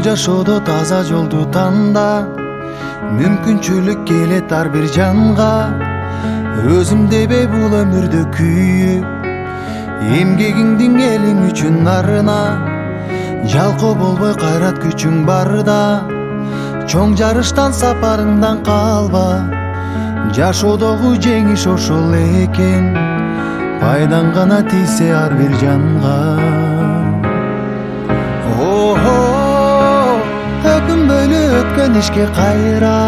Бул жашоодо таза жолду танда, мүмкүнчүлүк келет ар бир жанга. Өзүм дебей бул өмүрдө күйүп, эмгегиңдин элиң үчүн арына. Жалкоо болбой кайрат күчүң барда, чоң жарыштан сапарыңдан калба. Жашоодогу жеңиш ошол экен, пайдаң гана тийсе ар бир жанга. Өкүнбөйлү өткөн ишке кайра,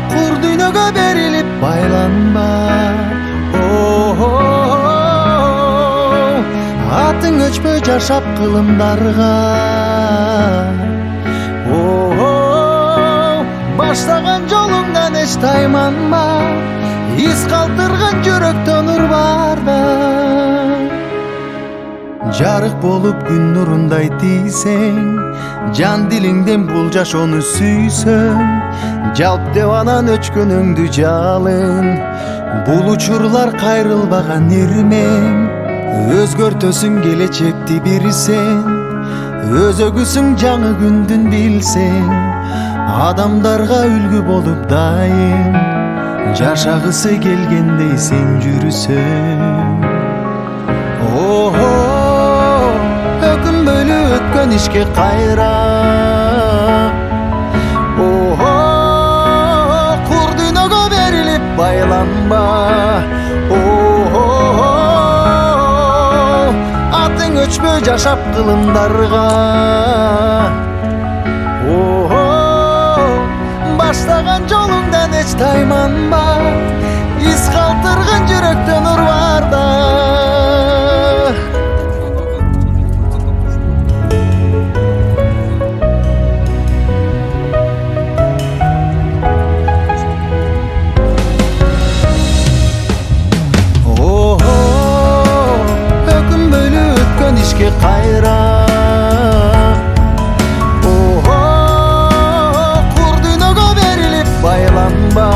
кур дүйнөгө берилип байланба. Атың өчпөй жашап кылымдарга, баштаган жолуңдан эч тайманма. Из калтырган жүрөктө нур барда, жарык болуп күн нурундай тийсең, жан дилиңден бул жашоону сүйсөң, жалп деп анан өчкөнүңдү жалын. Бул учурлар кайрылбаган ирмең, өзгөртөсүң келечекти бир сен. Өзөгүсүң жаңы күндүн билсең, адамдарга үлгү болуп дайым, жашагысы келгендей сен жүрсөң. Өкүнбөйлү өткөн ишке кайра, кур дүйнөгө берилип байланба. Атың өчпөй жашап кылымдарга, баштаган жолуңдан эч тайманба. Из калтырган жүрөктө нур барда. Өкүнбөйлү өткөн ишке кайра, кур дүйнөгө берилип байланба.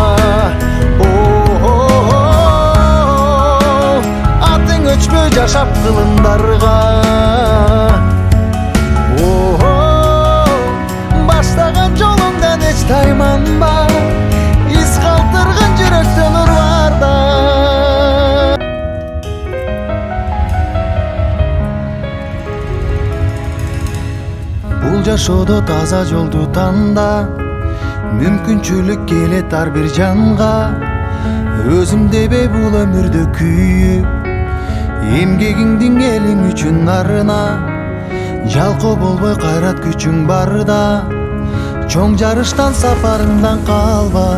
Атың өчпөй жашап кылымдарга, баштаган жолуңдан эч тайманба. Из калтырган жүрөктө нур барда. Бул жашоодо таза жолду танда, мүмкүнчүлүк келет ар бир жанга. Өзүм дебей бул өмүрдө күйүп, эмгегиңдин элиң үчүн арына. Жалкоо болбой кайрат күчүң барда, чоң жарыштан сапарыңдан калба.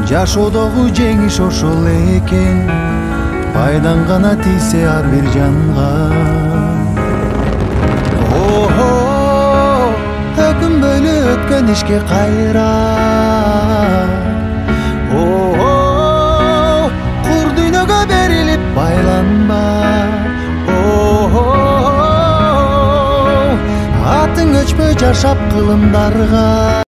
Жашоодогу жеңиш ошол экен, пайдаң гана тийсе ар бир жанга. Өкүнбөйлү өткөн ишке кайра, кур дүйнөгө берилип байланба. Атың өчпөй жашап кылымдарга.